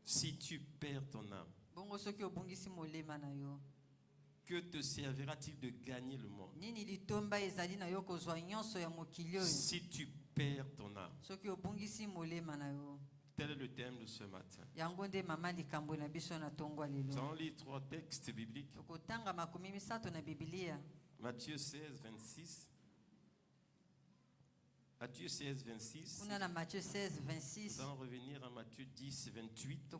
Si tu perds ton âme, que te servira-t-il de gagner le monde? Si tu perds ton âme. Tel est le thème de ce matin. Nous allons lire 3 textes bibliques. Matthieu 16, 26. Matthieu 16, 26. Nous allons revenir à Matthieu 10, 28.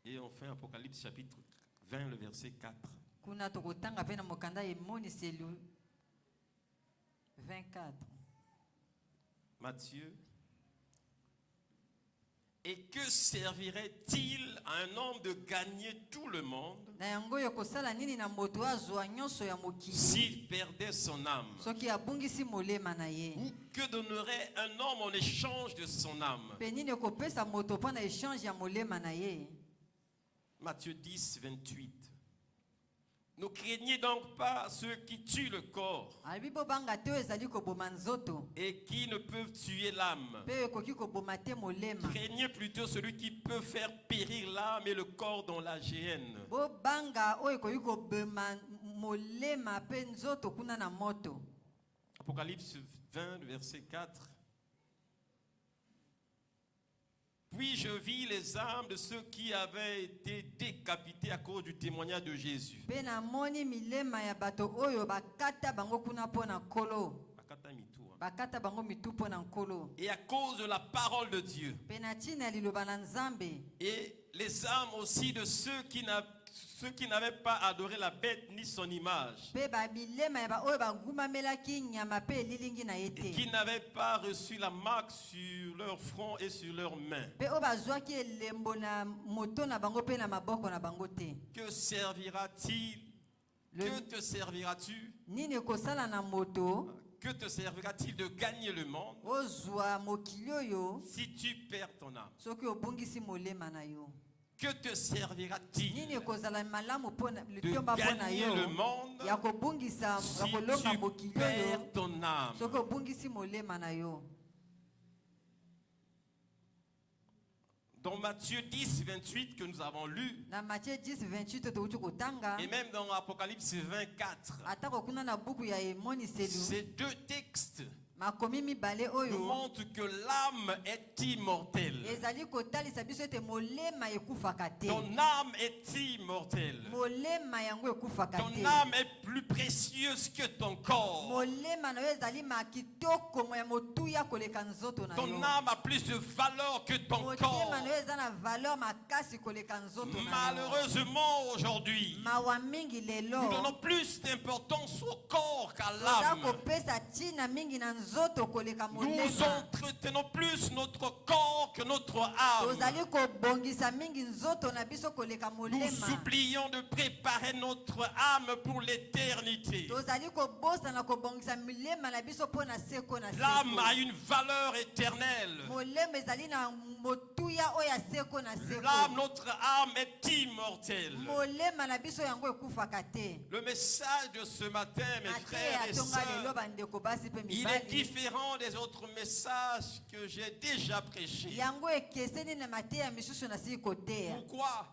Et enfin Apocalypse chapitre 20, le verset 4. 24. Matthieu. Et que servirait-il à un homme de gagner tout le monde s'il perdait son âme? Ou que donnerait un homme en échange de son âme? Matthieu 10, 28. Ne craignez donc pas ceux qui tuent le corps et qui ne peuvent tuer l'âme. Craignez plutôt celui qui peut faire périr l'âme et le corps dans la géhenne. Apocalypse 20, verset 4. Puis je vis les âmes de ceux qui avaient été décapités à cause du témoignage de Jésus. Et à cause de la parole de Dieu. Et les âmes aussi de ceux qui n'avaient pas adoré la bête ni son image. Et qui n'avaient pas reçu la marque sur leur front et sur leurs mains. Que servira-t-il? Que te serviras-tu? Que te servira-t-il de gagner le monde si tu perds ton âme? Que te servira-t-il de gagner le monde si tu perds ton âme? Dans Matthieu 10, 28 que nous avons lu, et même dans Apocalypse 24, ces 2 textes nous montrent que l'âme est immortelle. Ton âme est immortelle. Ton âme est plus précieuse que ton corps. Ton âme a plus de valeur que ton corps. Malheureusement aujourd'hui, nous donnons plus d'importance au corps qu'à l'âme. Nous entretenons plus notre corps que notre âme. Nous oublions de préparer notre âme pour l'éternité. L'âme a une valeur éternelle. L'âme, notre âme est immortelle. Le message de ce matin, mes frères et sœurs, il est différent des autres messages que j'ai déjà prêchés. Pourquoi?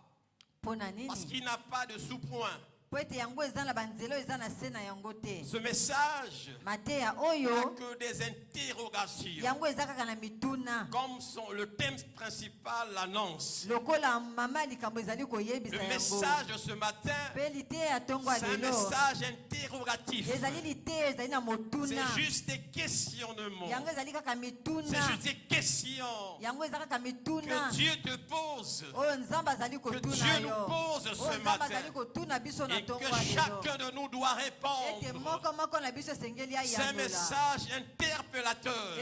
Parce qu'il n'a pas de sous-point. Ce message n'a que des interrogations, comme le thème principal l'annonce. Le message de ce matin, c'est un message interrogatif. C'est juste des questionnements. C'est juste des questions que Dieu te pose, que Dieu nous pose ce matin. Et que chacun de nous doit répondre. C'est un message interpellateur.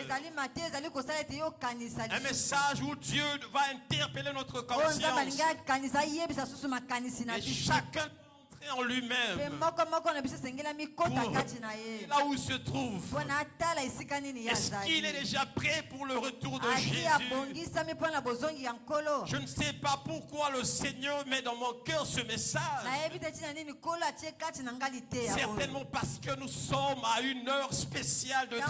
Un message où Dieu va interpeller notre conscience. Et chacun d'entre rentrer en lui-même. Là où il se trouve. Est-ce qu'il est déjà prêt pour le retour de Jésus? Je ne sais pas pourquoi le Seigneur met dans mon cœur ce message. Certainement parce que nous sommes à une heure spéciale de Dieu.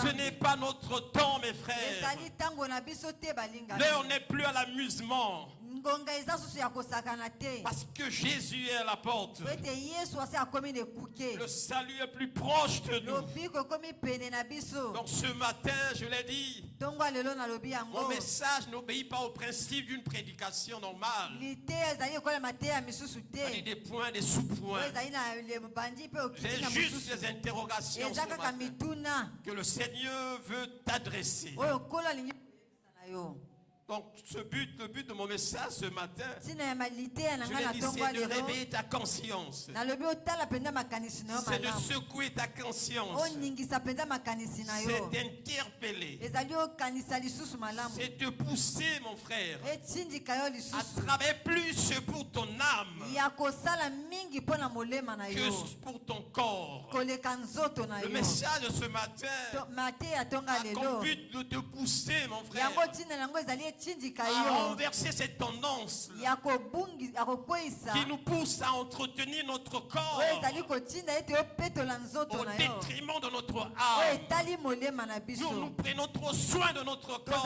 Ce n'est pas notre temps, mes frères. L'heure n'est plus à l'amusement. Parce que Jésus est à la porte. Le salut est plus proche de nous. Donc ce matin, je l'ai dit, mon message n'obéit pas au principe d'une prédication normale. Avec des points, des sous-points. J'ai juste des interrogations ce matin que le Seigneur veut t'adresser. Donc, le but de mon message ce matin, je l'ai dit, c'est de réveiller ta conscience. C'est de secouer ta conscience. C'est d'interpeller. C'est de pousser, mon frère, à travailler plus pour ton âme que pour ton corps. Le message de ce matin a comme but de te pousser, mon frère, à renverser cette tendance qui nous pousse à entretenir notre corps au détriment de notre âme. Nous prenons trop soin de notre corps.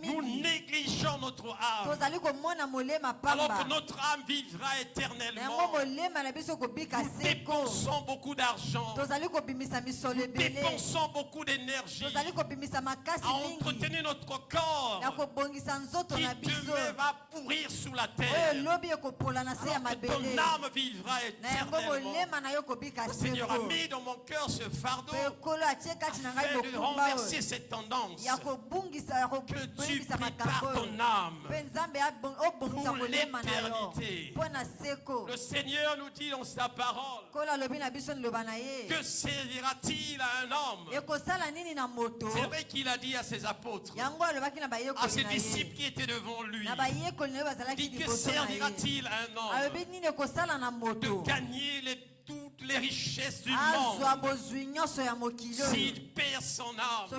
Nous négligeons notre âme. Alors que notre âme vivra éternellement. Nous dépensons beaucoup d'argent. Nous dépensons beaucoup d'énergie à entretenir notre corps qui demain va pourrir sous la terre. Alors que ton âme vivra éternellement. Le Seigneur a mis dans mon cœur ce fardeau afin de renverser cette tendance. Que tu prépares ton âme pour l'éternité. Le Seigneur nous dit dans sa parole, que servira-t-il à un homme? C'est vrai qu'il a dit à ses apôtres, à ses disciples qui étaient devant lui, dit, que servira-t-il à un homme de gagner toutes les richesses du monde s'il perd son âme dans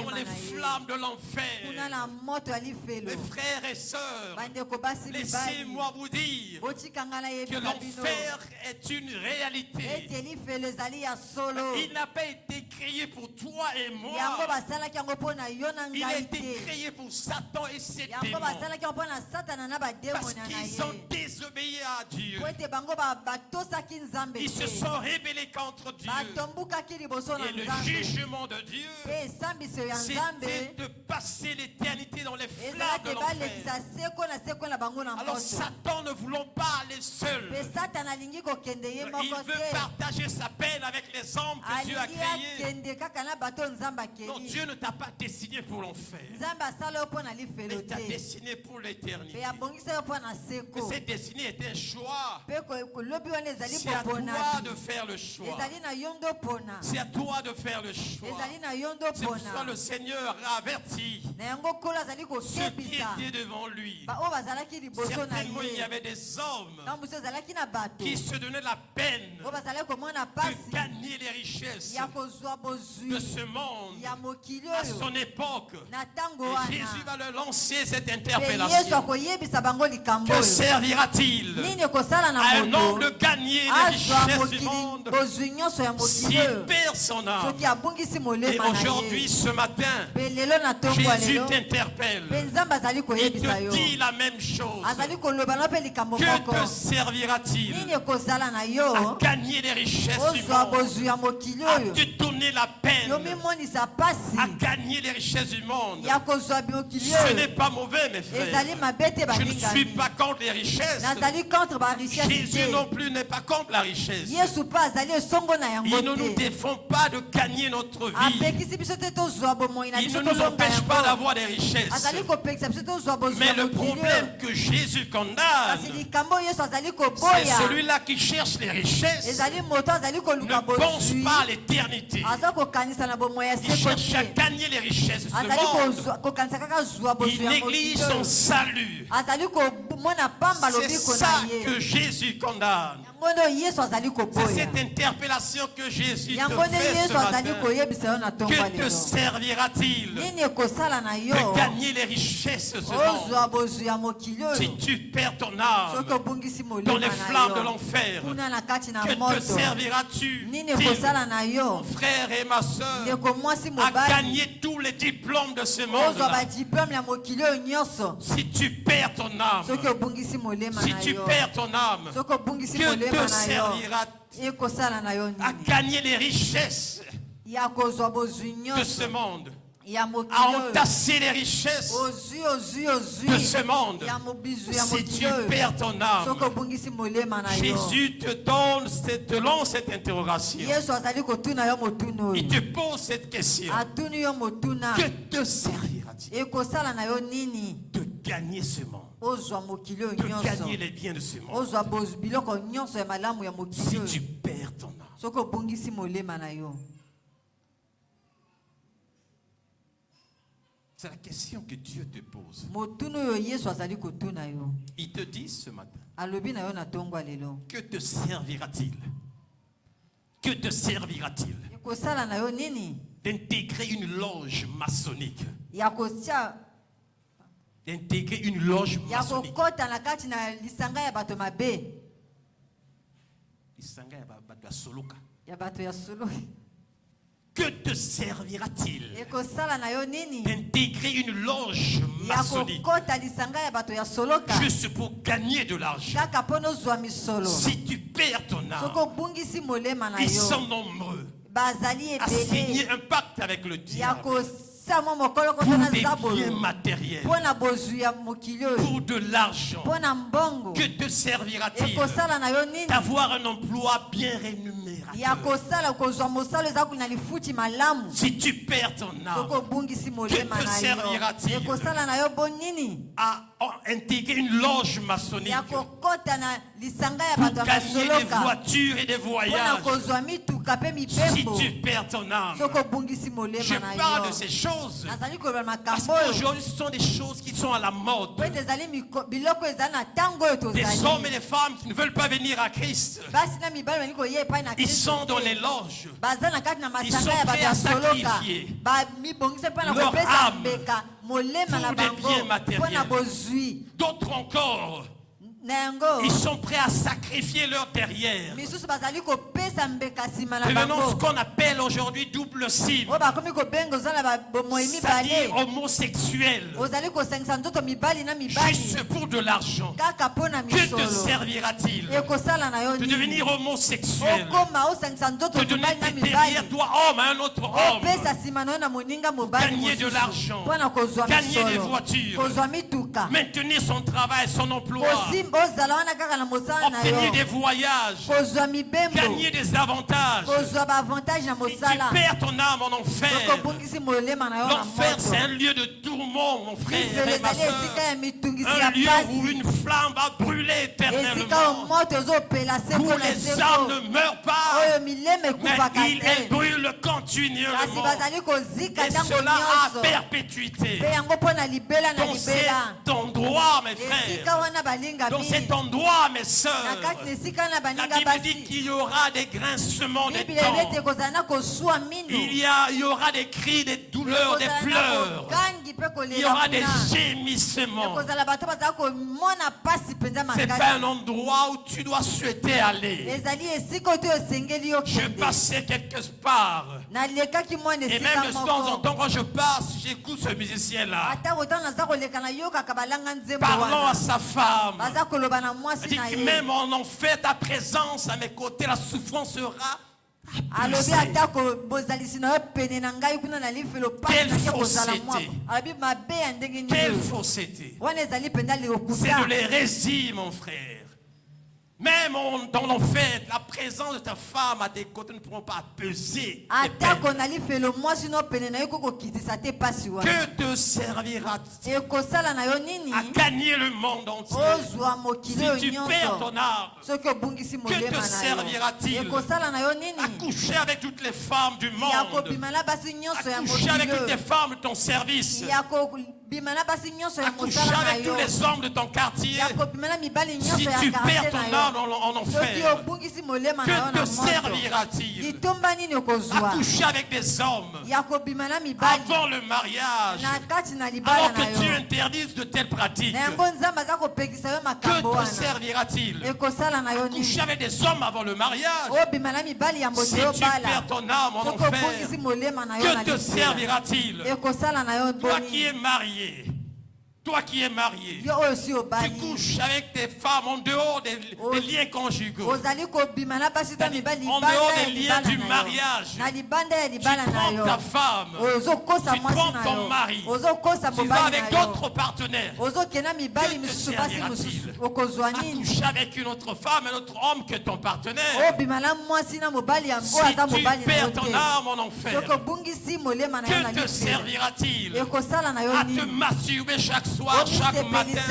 les flammes de l'enfer? Mes frères et sœurs, laissez-moi vous dire que l'enfer est une réalité. Il n'a pas été créé pour toi et moi. Il a été créé pour Satan et ses démons, parce qu'ils ont désobéi à Dieu. Ils se sont rébellés contre Dieu. Et le jugement de Dieu, c'était de passer l'éternité dans les flammes de l'enfer. Alors Satan, ne voulant pas aller seul, il veut partager sa peine avec les hommes que Dieu a créés. Donc Dieu ne t'a pas destiné pour l'enfer, mais t'a destiné pour l'éternité. Que cette destinée est un choix. C'est à toi de faire le choix. C'est à toi de faire le choix. C'est pour ça que le Seigneur a averti ceux qui étaient devant lui. Certainement il y avait des hommes qui se donnaient la peine de gagner les richesses de ce monde à son époque. Et Jésus va leur lancer cette interpellation. Que servira-t-il à un homme de gagner les richesses du monde s'il perd son âme? Et aujourd'hui, ce matin, Jésus t'interpelle. Il te dit la même chose. Que te servira-t-il à gagner les richesses du monde, à te donner la peine, à gagner les richesses du monde? Ce n'est pas mauvais, mes frères. Je ne suis pas contre les richesses. Jésus non plus n'est pas contre la richesse. Il ne nous défend pas de gagner notre vie. Il ne nous empêche pas d'avoir des richesses. Mais le problème que Jésus condamne, c'est celui-là qui cherche les richesses, ne pense pas à l'éternité. Il cherche à gagner les richesses de ce monde. Il néglige son salut. C'est ça que Jésus condamne. C'est cette interpellation que Jésus te fait ce matin. Que te servira-t-il de gagner les richesses de ce monde si tu perds ton âme dans les flammes de l'enfer? Que te serviras-tu, mon frère et ma soeur, à gagner tous les diplômes de ce monde si tu perds ton âme? Si tu perds ton âme, que te servira-t-il à gagner les richesses de ce monde, à entasser les richesses de ce monde? Si tu perds ton âme, Jésus te lance cette interrogation. Il te pose cette question. Que te servira-t-il de gagner ce monde, de gagner les biens de ce monde, si tu perds ton âme? C'est la question que Dieu te pose. Il te dit ce matin, que te servira-t-il? Que te servira-t-il d'intégrer une loge maçonnique? D'intégrer une loge maçonnique. Que te servira-t-il d'intégrer une loge maçonnique juste pour gagner de l'argent? Si tu perds ton âme, ils sont nombreux à signer un pacte avec le diable pour des biens matériels, pour de l'argent. Que te servira-t-il d'avoir un emploi bien rémunéré? Si tu perds ton âme, que te servira-t-il à intégrer une loge maçonnique pour gagner des voitures et des voyages? Si tu perds ton âme, je parle de ces choses parce qu'aujourd'hui ce sont des choses qui sont à la mode. Des hommes et des femmes qui ne veulent pas venir à Christ, ils sont dans les loges, ils sont prêts à sacrifier leur âme pour des biens matériels. D'autres encore, ils sont prêts à sacrifier leur derrière. Devenons ce qu'on appelle aujourd'hui double cible, c'est-à-dire homosexuel, juste pour de l'argent. Que te servira-t-il de devenir homosexuel, de donner tes derrière toi homme à un autre homme, gagner de l'argent, gagner des voitures, maintenir son travail, son emploi, obtenir des voyages, gagner des avantages? Si tu perds ton âme en enfer, l'enfer c'est un lieu de tourment, mon frère et ma soeur, un lieu où une flamme va brûler éternellement, où les âmes ne meurent pas, mais elles brûlent continuellement, et cela à perpétuité. Dans cet endroit, mes frères, dans cet endroit, mes sœurs, la Bible dit qu'il y aura des grincements des dents, il y aura des cris, des douleurs, des pleurs, il y aura des gémissements. C'est pas un endroit où tu dois souhaiter aller. Je passais quelque part, et même de temps en temps quand je passe, j'écoute ce musicien-là parlant à sa femme. Il dit que même en enfer, ta présence à mes côtés, la souffrance sera abusée. Quelle fausseté! Quelle fausseté! C'est de l'hérésie, mon frère. Même dans l'enfer, la présence de ta femme à tes côtés ne pourront pas peser. Que te servira-t-il à gagner le monde entier? Si tu perds ton âme, que te servira-t-il à coucher avec toutes les femmes du monde, à coucher avec toutes les femmes de ton service, à coucher avec tous les hommes de ton quartier? Si tu perds ton âme en enfer, que te servira-t-il à coucher avec des hommes avant le mariage, alors que Dieu interdise de telles pratiques? Que te servira-t-il à coucher avec des hommes avant le mariage? Si tu perds ton âme en enfer, que te servira-t-il? Toi qui es marié, toi qui es marié, tu couches avec tes femmes en dehors des liens conjugaux, en dehors des liens du mariage. Tu prends ta femme, tu prends ton mari, tu vas avec d'autres partenaires. Que te servira-t-il à coucher avec une autre femme, un autre homme que ton partenaire? Si tu perds ton âme en enfer, que te servira-t-il à te masturber chaque soir, chaque matin?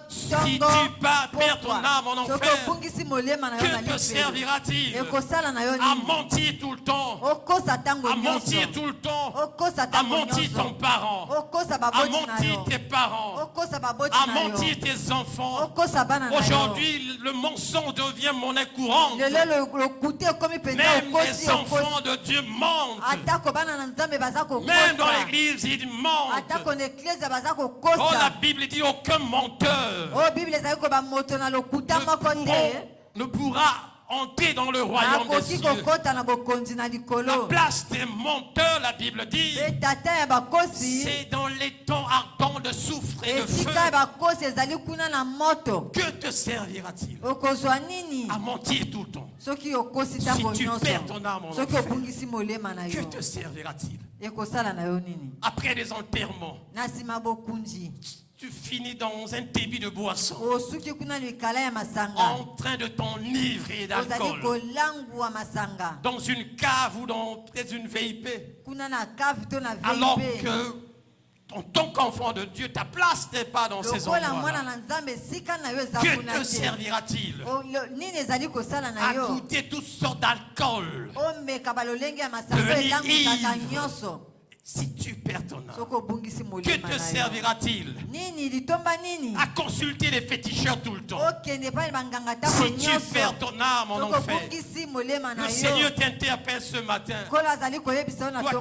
Si tu perds ton âme en enfer, que te servira-t-il à mentir tout le temps, à mentir tout le temps, à mentir ton parent, à mentir tes parents, à mentir tes enfants? Aujourd'hui, le mensonge devient monnaie courante. Même les enfants de Dieu mentent. Même dans l'église, ils mentent. Oh, la Bible dit aucun menteur ne pourra entrer dans le royaume des cieux. La place des menteurs, la Bible dit, c'est dans les temps ardents de soufre et de feu. Que te servira-t-il à mentir tout le temps? Si tu perds ton âme en enfer, que te servira-t-il? Après les enterrements, tu finis dans un débit de boisson, en train de t'enivrer d'alcool, dans une cave ou dans peut-être une VIP, alors que en tant qu'enfant de Dieu, ta place n'est pas dans ces endroits-là. Que te servira-t-il à goûter toutes sortes d'alcool, devenir ivre? Si tu perds ton âme, que te servira-t-il à consulter les féticheurs tout le temps? Si tu perds ton âme en enfer, le Seigneur t'interpelle ce matin, toi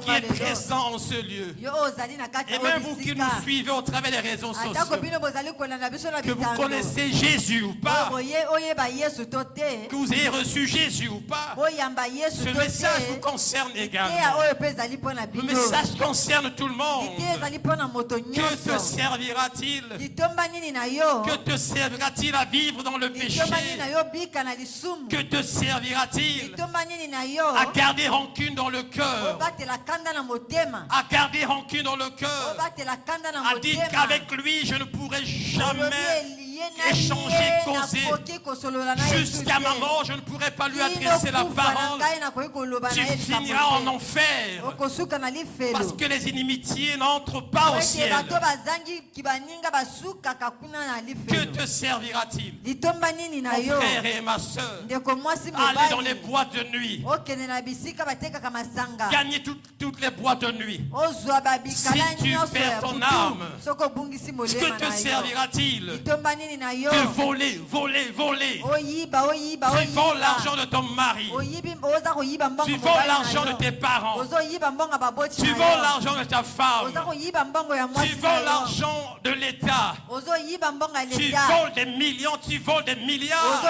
qui es présent en ce lieu, et même vous qui nous suivez au travers des réseaux sociaux, que vous connaissez Jésus ou pas, que vous ayez reçu Jésus ou pas, ce message vous concerne également. Le message concerne tout le monde. Que te servira-t-il? Que te servira-t-il à vivre dans le péché? Que te servira-t-il à garder rancune dans le cœur? À garder rancune dans le cœur? À dire qu'avec lui je ne pourrai jamais échanger, causer. Jusqu'à ma mort, je ne pourrai pas lui adresser la parole. Tu finiras en enfer. Parce que les inimitiés n'entrent pas au ciel. Que te servira-t-il, mon frère et ma soeur, aller dans les boîtes de nuit, gagner toutes les boîtes de nuit? Si tu perds ton âme, que te servira-t-il de voler? Tu voles l'argent de ton mari, tu voles l'argent de tes parents, tu voles l'argent de ta femme, tu voles l'argent de l'État, tu voles des millions, tu voles des milliards.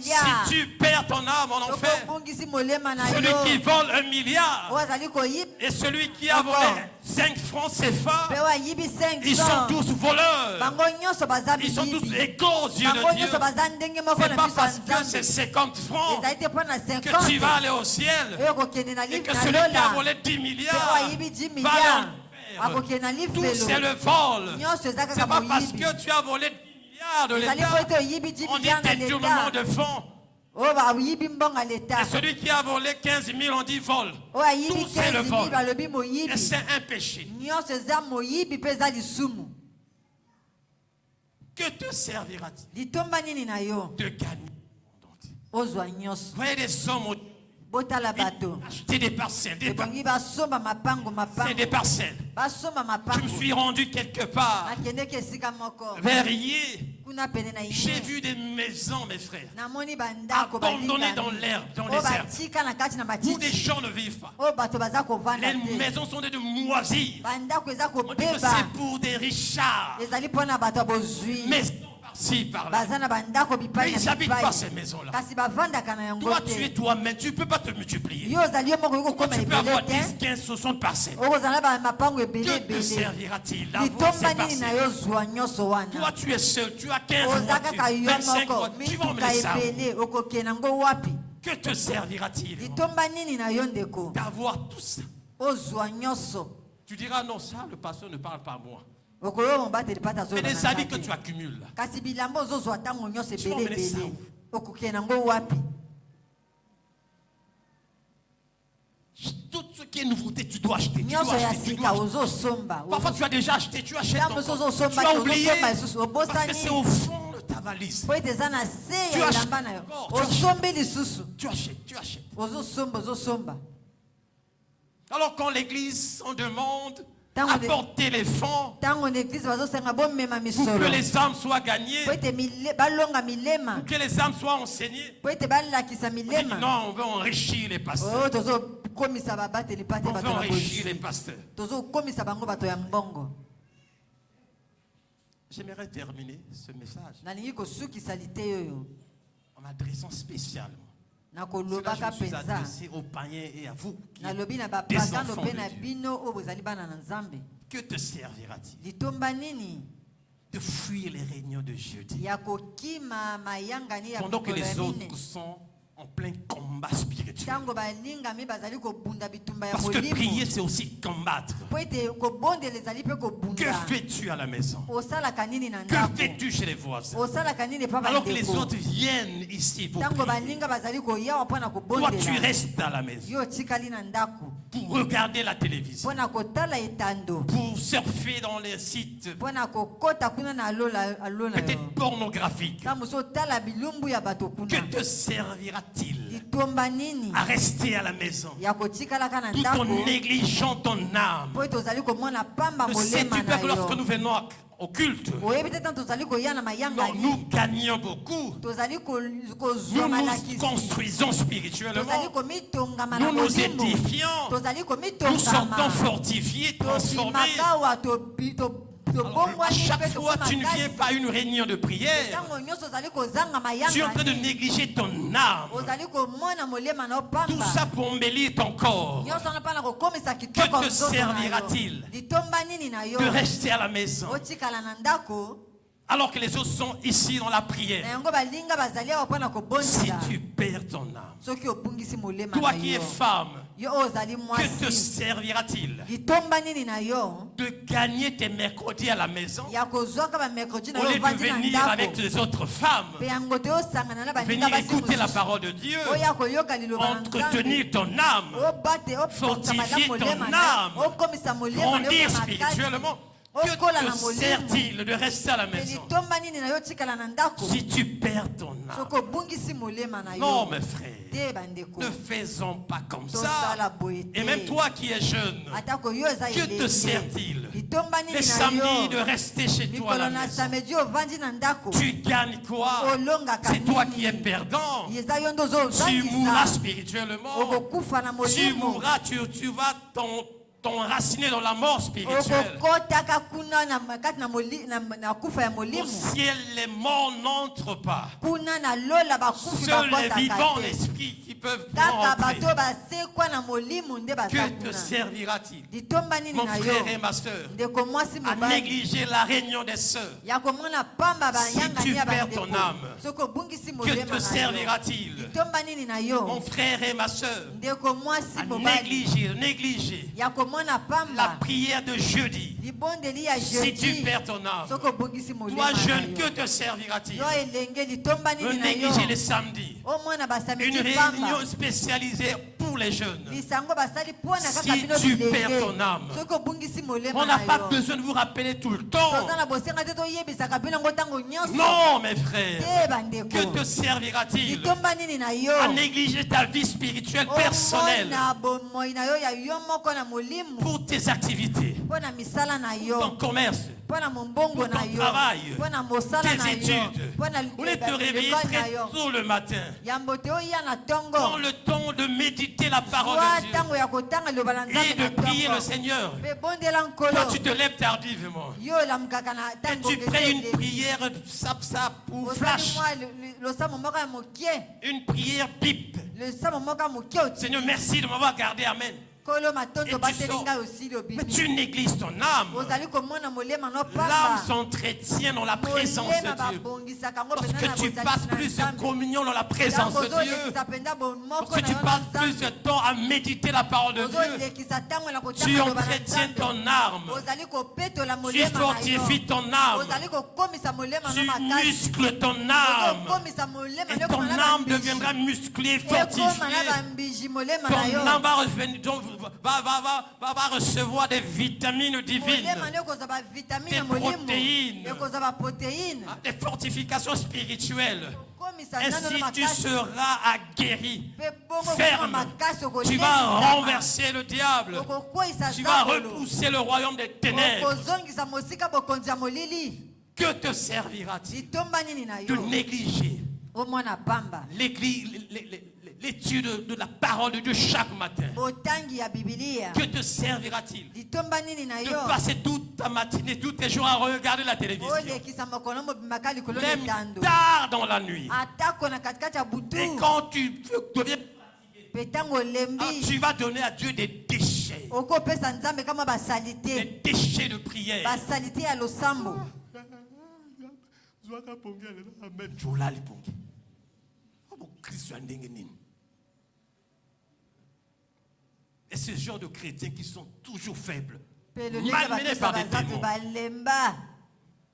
Si tu perds ton âme en enfer, celui qui vole 1 milliard et celui qui a volé 5 francs CFA, ils sont tous voleurs. Ils sont tous égaux aux yeux de Dieu. C'est pas parce que c'est 50 francs que tu vas aller au ciel, et que celui qui a volé 10 milliards va aller en enfer. Tout c'est le vol. C'est pas parce que tu as volé 10 milliards milliards de l'État, on dit détournement de fonds. Et celui qui a volé 15 000, on dit vol. Tout c'est le vol. Et c'est un péché. Que te servira-t-il de gagner? Vous voyez des sommes acheter des parcelles, c'est des parcelles. Je me suis rendu quelque part vers Yé. J'ai vu des maisons, mes frères, abandonnées dans l'herbe, dans les herbes, où des gens ne vivent pas. Les maisons sont de moisir. On dit que c'est pour des richards. Maisons par-ci, par-là. Mais ils n'habitent pas ces maisons-là. Toi, tu es toi-même, tu ne peux pas te multiplier. Tu peux avoir 10, 15, 60 parcelles. Que te servira-t-il d'avoir ces parcelles? Toi, tu es seul, tu as 15 voitures, 25 voitures, tu vas emmener ça. Que te servira-t-il d'avoir tout ça? Tu diras non, ça, le pasteur ne parle pas à moi. Mais des habits que tu accumules là, tu vas emmener ça où? Tout ce qui est nouveauté, tu dois acheter. Tu dois acheter. Parfois, tu as déjà acheté, tu achètes encore. Tu as oublié parce que c'est au fond de ta valise. Tu achètes. Tu achètes. Alors quand l'église en demande apporter les fonds pour que les âmes soient gagnées, pour que les âmes soient enseignées, non, on veut enrichir les pasteurs. On veut enrichir les pasteurs. J'aimerais terminer ce message en m'adressant spécialement. Cela, je me suis adressé aux païens et à vous qui êtes des enfants de Dieu. Que te servira-t-il de fuir les réunions de jeudi pendant que les autres sont en plein combat spirituel? Parce que prier, c'est aussi combattre. Que fais-tu à la maison? Que fais-tu chez les voisins? Alors que les autres viennent ici pour prier, toi tu restes à la maison pour regarder la télévision, pour surfer dans les sites peut-être pornographiques. Que te servira-t-il à rester à la maison tout en négligeant ton âme? Ne sais-tu pas que lorsque nous venons au culte, non, nous gagnons beaucoup. Nous nous construisons spirituellement. Nous nous édifions. Nous sortons fortifiés, transformés. Alors, à chaque fois tu ne viens pas à une réunion de prière, tu es en train de négliger ton âme. Tout ça pour embellir ton corps. Que te servira-t-il de rester à la maison alors que les autres sont ici dans la prière? Si tu perds ton âme, toi qui es femme, que te servira-t-il de gagner tes mercredis à la maison au lieu de venir avec les autres femmes, venir écouter la parole de Dieu, entretenir ton âme, fortifier ton âme, grandir spirituellement? Que te sert-il de rester à la maison si tu perds ton âme? Non, mes frères, ne faisons pas comme ça. Et même toi qui es jeune, que te sert-il les samedis de rester chez toi à la maison? Tu gagnes quoi? C'est toi qui es perdant. Tu mourras spirituellement. Tu mourras, tu vas t'enraciner dans la mort spirituelle. Au ciel, les morts n'entrent pas. Seuls les vivants d'esprit qui peuvent entrer. Que te servira-t-il, mon frère et ma soeur, à négliger la réunion des sœurs? Si tu perds ton âme, que te servira-t-il, mon frère et ma soeur, à négliger La prière de jeudi. Si tu perds ton âme, toi jeune, que te servira-t-il? De négliger les samedis. Une réunion spécialisée pour les jeunes. Si tu perds ton âme, on n'a pas besoin de vous rappeler tout le temps. Non, mes frères. Que te servira-t-il à négliger ta vie spirituelle personnelle pour tes activités, ton commerce, pour ton travail, tes études? Vous voulez te réveiller très tôt le matin. Prends le temps de méditer la parole de Dieu et de prier le Seigneur. Toi, tu te lèves tardivement et tu pries une prière ou flash, une prière pipe. Seigneur, merci de m'avoir gardé. Amen. Mais tu négliges ton âme. L'âme s'entretient dans la présence de Dieu. Lorsque tu passes plus de communion dans la présence de Dieu, lorsque tu passes plus de temps à méditer la parole de Dieu, tu entretiens ton âme. Tu fortifies ton âme. Tu muscles ton âme. Et ton âme deviendra musclée, fortifiée. Ton âme va recevoir des vitamines divines, des protéines, des fortifications spirituelles. Ainsi tu seras aguerri, ferme. Tu vas renverser le diable. Tu vas repousser le royaume des ténèbres. Que te servira-t-il de négliger l'étude de la parole de Dieu chaque matin? Que te servira-t-il de passer toute ta matinée, tous tes jours à regarder la télévision, même tard dans la nuit? Et quand tu deviens fatigué, tu vas donner à Dieu des déchets. Des déchets de prière. Et ce genre de chrétiens qui sont toujours faibles, malmenés par des démons.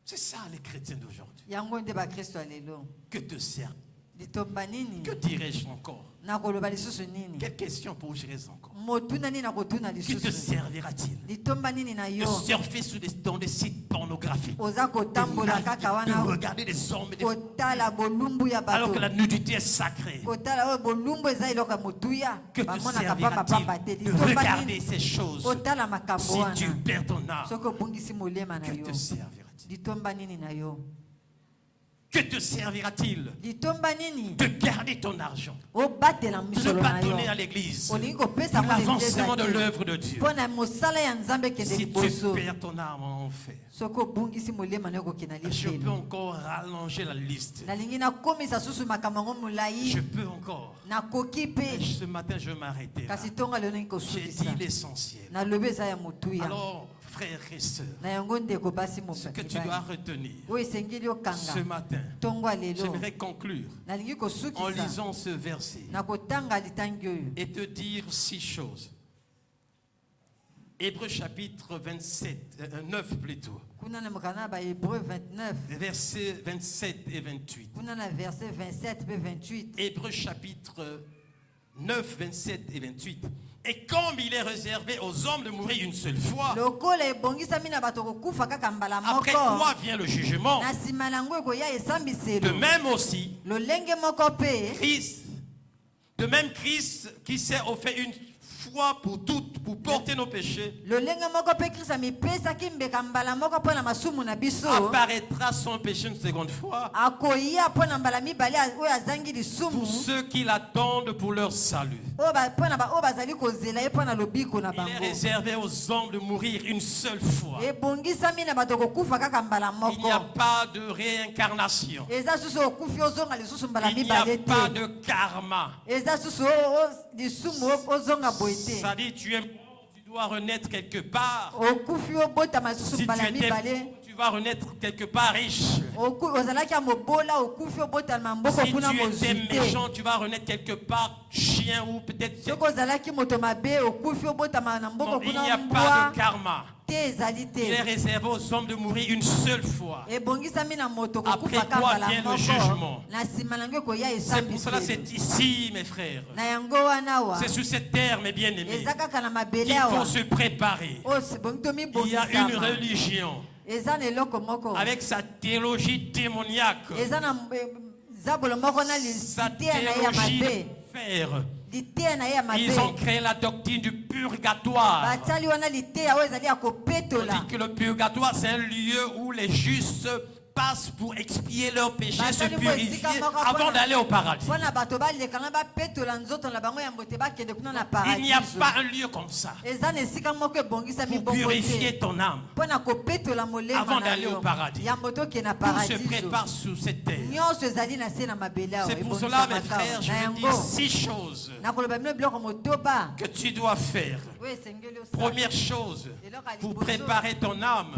C'est ça les chrétiens d'aujourd'hui. Que te sert? Que dirais-je encore? Quelle question poserais-je encore? Que te servira-t-il de surfer dans des sites pornographiques, de regarder des hommes alors que la nudité est sacrée? Que te servira-t-il de regarder ces choses si tu perds ton âme? Que te servira-t-il? Que te servira-t-il de garder ton argent, de ne pas donner à l'église pour l'avancement de l'œuvre de Dieu? Si tu perds ton âme en enfer, je peux encore rallonger la liste. Je peux encore. Mais ce matin, je m'arrêtais là. J'ai dit l'essentiel. Alors, frères et sœurs, ce que tu dois retenir ce matin, j'aimerais conclure en lisant ce verset et te dire 6 choses. Hébreux chapitre 9 plutôt. Versets 27 et 28. Hébreux chapitre 9, 27 et 28. Et comme il est réservé aux hommes de mourir une seule fois, après quoi vient le jugement, de même aussi, Christ qui s'est offert une fois pour toutes, pour porter nos péchés, apparaîtra sans péché une seconde fois pour ceux qui l'attendent pour leur salut. Il est réservé aux hommes de mourir une seule fois. Il n'y a pas de réincarnation. Il n'y a pas de karma. Ça dit, tu es mort, tu dois renaître quelque part. Si tu étais mort, tu vas renaître quelque part riche. Si tu étais méchant, tu vas renaître quelque part, chien ou peut-être... Il n'y a pas de karma. Il est réservé aux hommes de mourir une seule fois. Après quoi vient le jugement. C'est pour cela que c'est ici, mes frères. C'est sur cette terre, mes bien-aimés, qu'il faut se préparer. Il y a une religion avec sa théologie démoniaque, sa théologie faire. Ils ont créé la doctrine du purgatoire. On dit que le purgatoire, c'est un lieu où les justes passent pour expier leurs péchés, se purifier avant d'aller au paradis. Il n'y a pas un lieu comme ça pour purifier ton âme avant d'aller au paradis. Tout se prépare sous cette terre. C'est pour cela, mes frères, je vais dire 6 choses que tu dois faire. Première chose, pour préparer ton âme,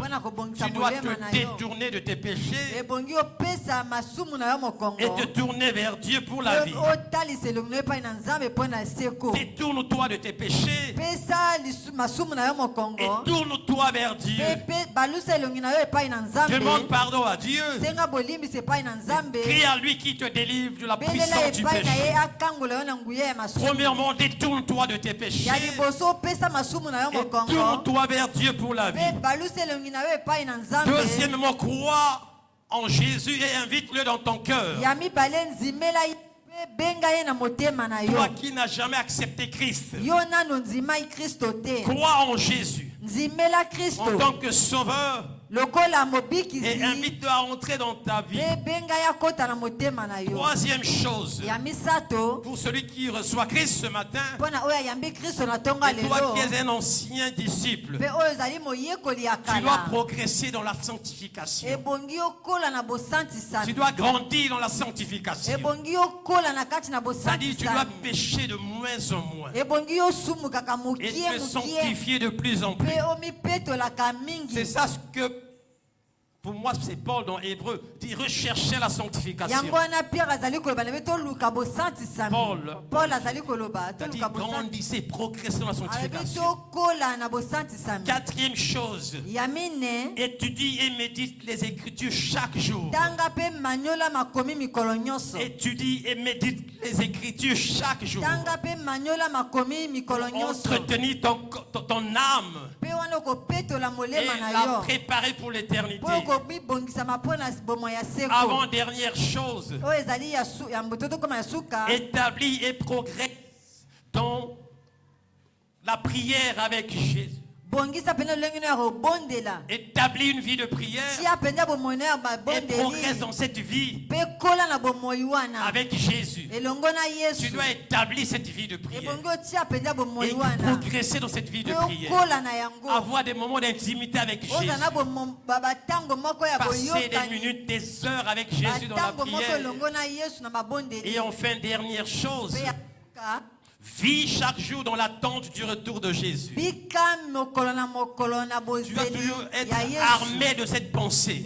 tu dois te détourner de tes péchés et te tourner vers Dieu pour la vie. Détourne-toi de tes péchés et tourne-toi vers Dieu. Demande pardon à Dieu. Crie à lui qui te délivre de la puissance du péché. Premièrement, détourne-toi de tes péchés et tourne-toi vers Dieu pour la vie. Deuxièmement, crois en Jésus et invite-le dans ton cœur. Toi qui n'as jamais accepté Christ, crois en Jésus en tant que sauveur et invite-le à entrer dans ta vie. Troisième chose, pour celui qui reçoit Christ ce matin, et toi qui es un ancien disciple, tu dois progresser dans la sanctification. Tu dois grandir dans la sanctification. C'est-à-dire tu dois pécher de moins en moins et te sanctifier de plus en plus. C'est ça ce que, pour moi, c'est Paul dans Hébreu, dit rechercher la sanctification. Paul a dit grandissez, progressez dans la sanctification. Quatrième chose, étudie et médite les Écritures chaque jour. Étudie et médite les Écritures chaque jour. Entretenir ton âme et la préparer pour l'éternité. Avant-dernière chose, établis et progresse dans la prière avec Jésus. Établis une vie de prière et progresse dans cette vie avec Jésus. Tu dois établir cette vie de prière et progresser dans cette vie de prière. Avoir des moments d'intimité avec Jésus. Passer des minutes, des heures avec Jésus dans la prière. Et enfin, dernière chose, vis chaque jour dans l'attente du retour de Jésus. Tu vas toujours être armé de cette pensée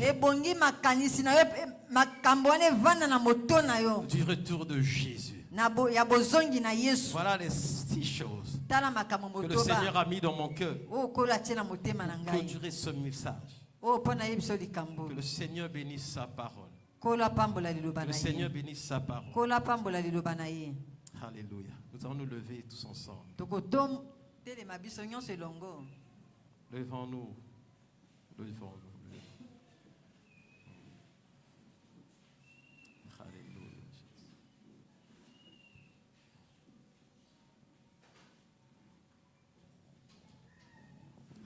du retour de Jésus. Voilà les 6 choses que le Seigneur a mis dans mon cœur pour clôturer ce message. Que le Seigneur bénisse sa parole. Que le Seigneur bénisse sa parole. Alléluia. Nous allons nous lever tous ensemble. Levons-nous. Levons-nous. Alléluia.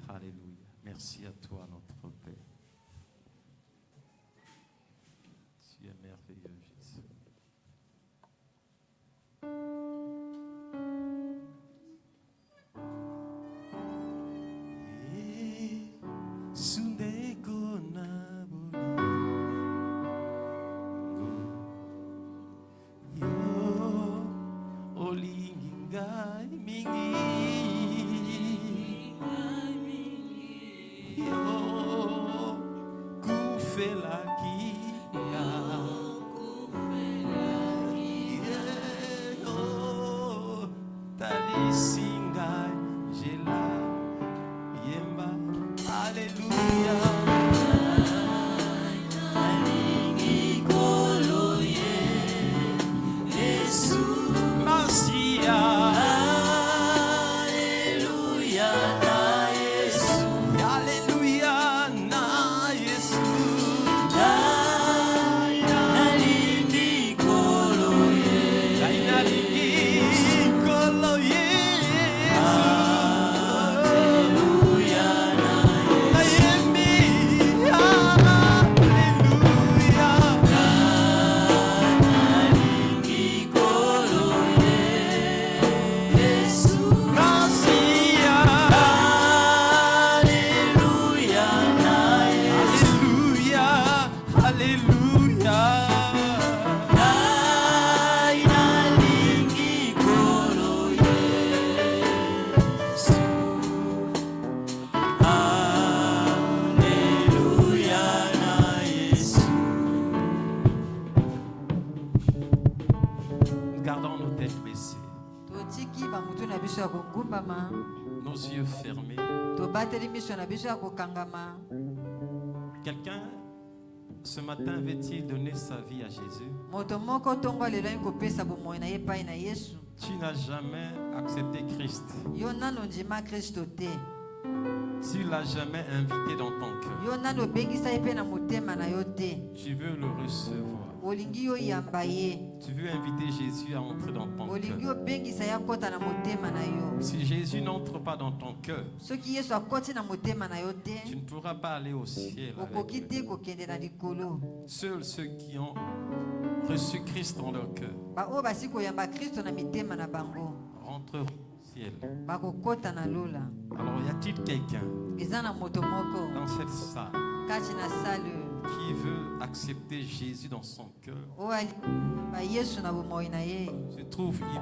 Alléluia. Merci à toi, notre Père. Tu es merveilleux, Jésus. Nos yeux fermés. Quelqu'un ce matin veut-il donner sa vie à Jésus? Tu n'as jamais accepté Christ. Tu ne l'as jamais invité dans ton cœur. Tu veux le recevoir. Tu veux inviter Jésus à entrer dans ton cœur. Si Jésus n'entre pas dans ton cœur, tu ne pourras pas aller au ciel. Seuls ceux qui ont reçu Christ dans leur cœur rentreront au ciel. Alors y a-t-il quelqu'un dans cette salle qui veut accepter Jésus dans son cœur? Je trouve il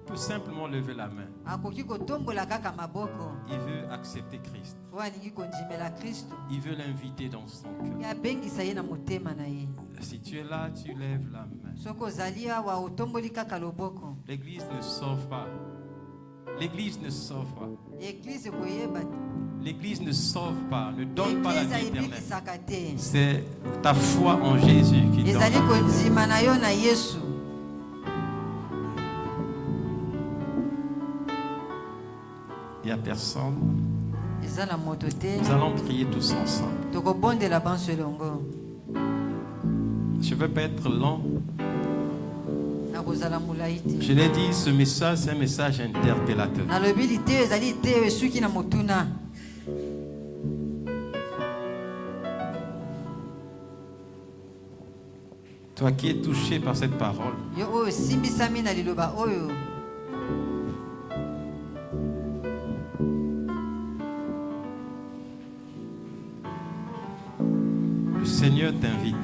peut simplement lever la main. Il veut accepter Christ. Il veut l'inviter dans son cœur. Si tu es là, tu lèves la main. L'église ne sauve pas. L'église ne sauve pas. L'église ne sauve pas, ne donne pas la vie éternelle. C'est ta foi en Jésus qui donne. Il n'y a personne. Nous allons prier tous ensemble. Je ne veux pas être long. Je l'ai dit, ce message, c'est un message interpellateur. Toi qui es touché par cette parole, le Seigneur t'invite.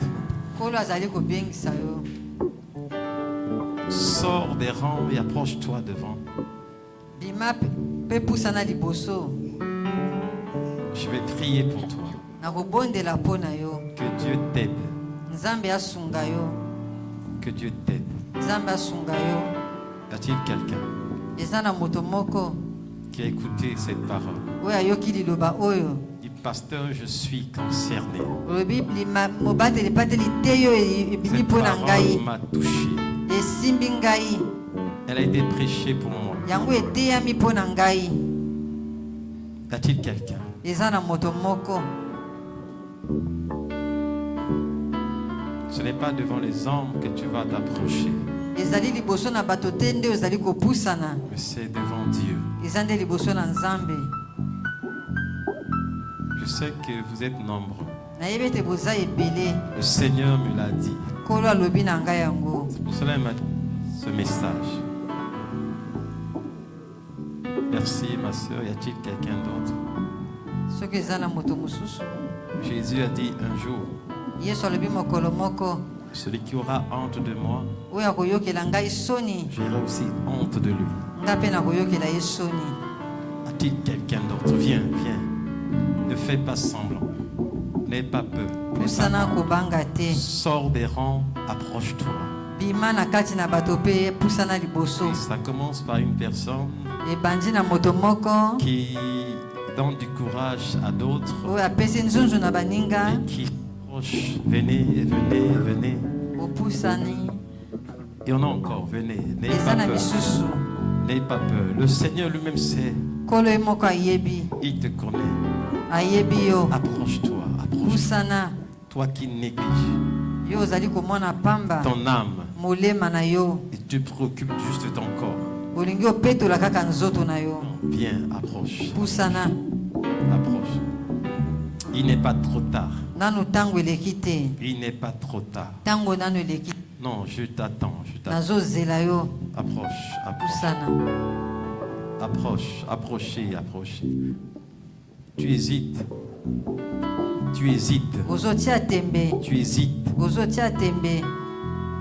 Sors des rangs et approche-toi devant. Je vais prier pour toi. Que Dieu t'aide. Que Dieu t'aide. Y a-t-il quelqu'un qui a écouté cette parole? Dit, pasteur, je suis concerné. Cette parole m'a touché. Elle a été prêchée pour moi. Y a-t-il quelqu'un? Ce n'est pas devant les hommes que tu vas t'approcher, mais c'est devant Dieu. Je sais que vous êtes nombreux. Le Seigneur me l'a dit. C'est pour cela qu'il m'a dit ce message. Merci ma soeur. Y a-t-il quelqu'un d'autre? Jésus a dit un jour, celui qui aura honte de moi, j'aurai aussi honte de lui. A-t-il quelqu'un d'autre? Viens, viens. Ne fais pas semblant. N'aie pas peur. Sors des rangs, approche-toi. Ça commence par une personne qui donne du courage à d'autres et qui approche. Venez, venez, venez. Et on a encore, venez. N'ayez pas peur. N'ayez pas peur. Le Seigneur lui-même sait. Il te connaît. Approche-toi. Approche-toi. Toi qui négliges ton âme et te préoccupes juste de ton corps. Viens, approche. Approche. Il n'est pas trop tard. Il n'est pas trop tard. Non, je t'attends. Approche. Approchez. Tu hésites. Tu hésites.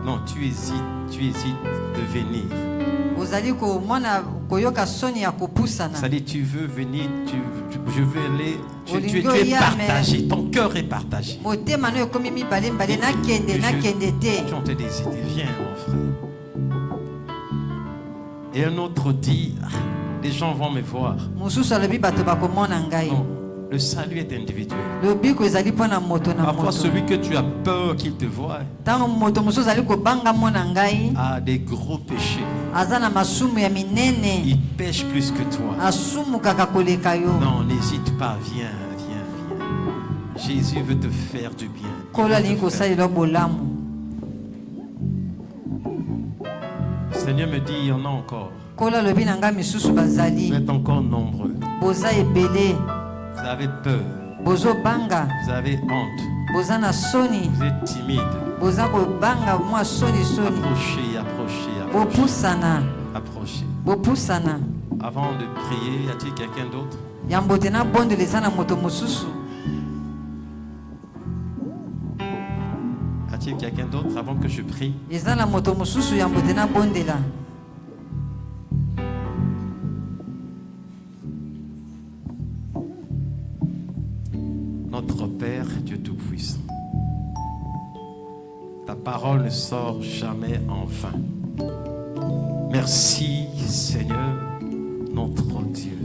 Non, tu hésites de venir. C'est-à-dire, tu veux venir, je veux aller, tu es partagé, ton cœur est partagé. Tu ont te décidé, viens mon frère. Et un autre dit, les gens vont me voir. Non. Le salut est individuel. Parfois, celui que tu as peur qu'il te voie a des gros péchés. Il pêche plus que toi. Non, n'hésite pas, viens. Jésus veut te faire du bien. Le Seigneur me dit, il y en a encore. Vous êtes encore nombreux. Vous avez peur. Vous avez honte. Vous êtes timide. Approchez. Avant de prier, y a-t-il quelqu'un d'autre? Y a-t-il quelqu'un d'autre avant que je prie? Notre Père, Dieu Tout-Puissant, ta parole ne sort jamais en vain. Merci, Seigneur, notre Dieu,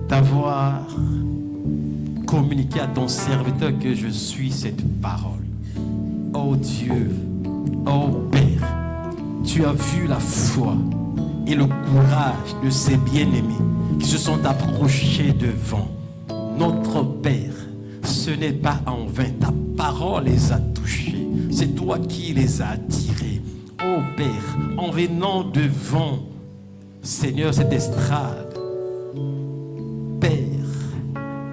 d'avoir communiqué à ton serviteur que je suis cette parole. Oh Dieu, oh Père, tu as vu la foi et le courage de ces bien-aimés qui se sont approchés devant. Notre Père, ce n'est pas en vain. Ta parole les a touchés. C'est toi qui les as attirés. Oh Père, en venant devant, Seigneur, cette estrade, Père,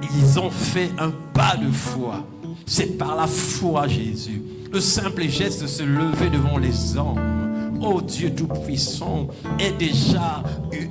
ils ont fait un pas de foi. C'est par la foi, Jésus. Le simple geste de se lever devant les hommes. Oh Dieu Tout-Puissant, est déjà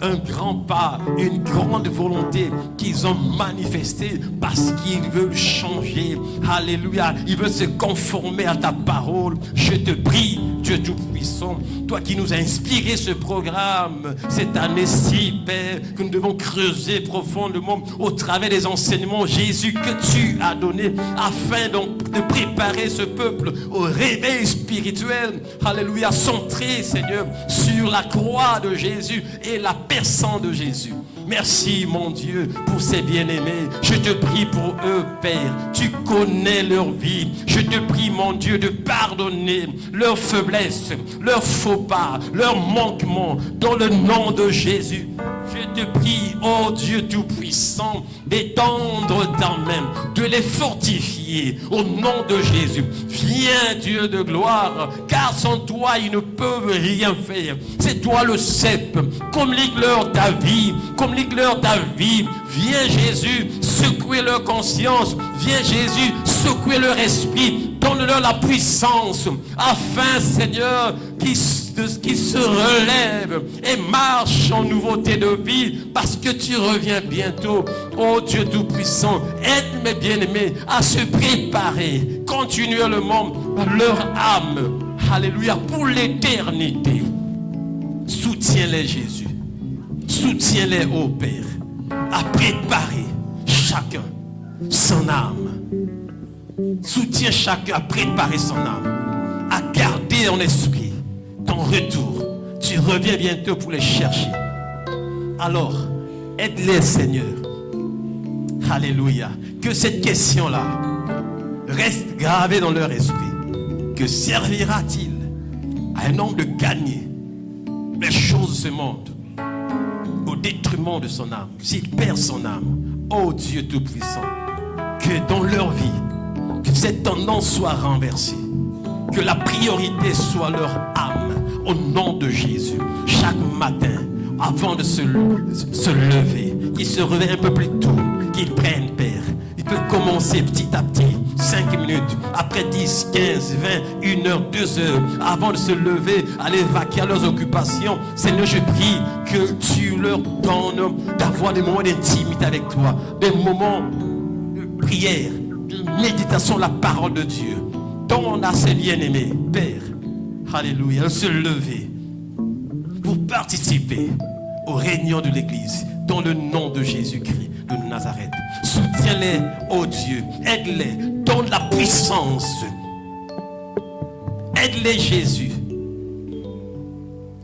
un grand pas, une grande volonté qu'ils ont manifestée parce qu'ils veulent changer. Alléluia, ils veulent se conformer à ta parole. Je te prie, Dieu Tout-Puissant, toi qui nous as inspiré ce programme cette année-ci, Père, que nous devons creuser profondément au travers des enseignements, Jésus, que tu as donné afin donc de préparer ce peuple au réveil spirituel. Alléluia, centré, Seigneur, sur la croix de Jésus et la personne de Jésus. Merci, mon Dieu, pour ces bien-aimés. Je te prie pour eux, Père. Tu connais leur vie. Je te prie, mon Dieu, de pardonner leurs faiblesses, leurs faux pas, leurs manquements, dans le nom de Jésus. Je te prie, oh Dieu Tout-Puissant, d'étendre ta main, de les fortifier au nom de Jésus. Viens, Dieu de gloire, car sans toi, ils ne peuvent rien faire. C'est toi le cep. Communique-leur ta vie. Communique-leur ta vie. Viens, Jésus, secouer leur conscience. Viens, Jésus, secouer leur esprit. Donne-leur la puissance, afin, Seigneur, qu'ils se relèvent et marchent en nouveauté de vie, parce que tu reviens bientôt. Oh Dieu Tout-Puissant, aide mes bien-aimés à se préparer continuellement leur âme, alléluia, pour l'éternité. Soutiens-les, Jésus. Soutiens-les, ô Père, à préparer chacun son âme. Soutiens chacun à préparer son âme. prier en esprit. Ton retour, tu reviens bientôt pour les chercher. Alors, aide-les, Seigneur. Alléluia. Que cette question-là reste gravée dans leur esprit. Que servira-t-il à un homme de gagner les choses de ce monde au détriment de son âme, s'il perd son âme? Oh Dieu Tout-Puissant, que dans leur vie, que cette tendance soit renversée, que la priorité soit leur âme, au nom de Jésus. Chaque matin, avant de se lever, qu'ils se réveillent un peu plus tôt, qu'ils prennent, Père. Ils peuvent commencer petit à petit, 5 minutes, après 10, 15, 20, 1 heure, 2 heures, avant de se lever, aller vaquer à leurs occupations. Seigneur, je prie que tu leur donnes d'avoir des moments d'intimité avec toi, des moments de prière, de méditation, la parole de Dieu. Donne à ces bien-aimés, Père, alléluia, de se lever pour participer aux réunions de l'Église, dans le nom de Jésus-Christ de Nazareth. Soutiens-les, oh Dieu, aide-les, donne la puissance. Aide-les, Jésus,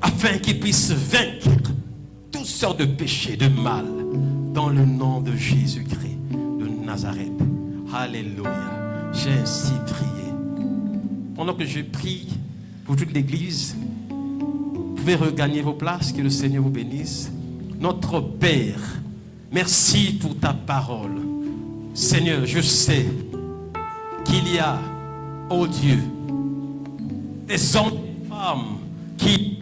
afin qu'ils puissent vaincre toutes sortes de péchés, de mal, dans le nom de Jésus-Christ de Nazareth. Alléluia. J'ai ainsi prié. Pendant que je prie pour toute l'Église, vous pouvez regagner vos places, que le Seigneur vous bénisse. Notre Père, merci pour ta parole. Seigneur, je sais qu'il y a, oh Dieu, des hommes et des femmes qui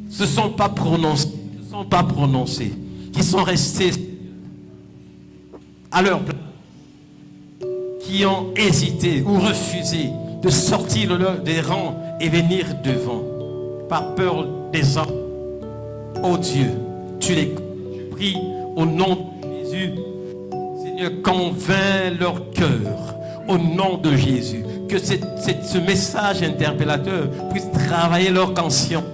ne se sont pas prononcés, qui sont restés à leur place, qui ont hésité ou refusé de sortir des rangs et venir devant, par peur des hommes. Oh Dieu, tu les prie au nom de Jésus. Seigneur, convainc leur cœur au nom de Jésus. Que ce message interpellateur puisse travailler leur conscience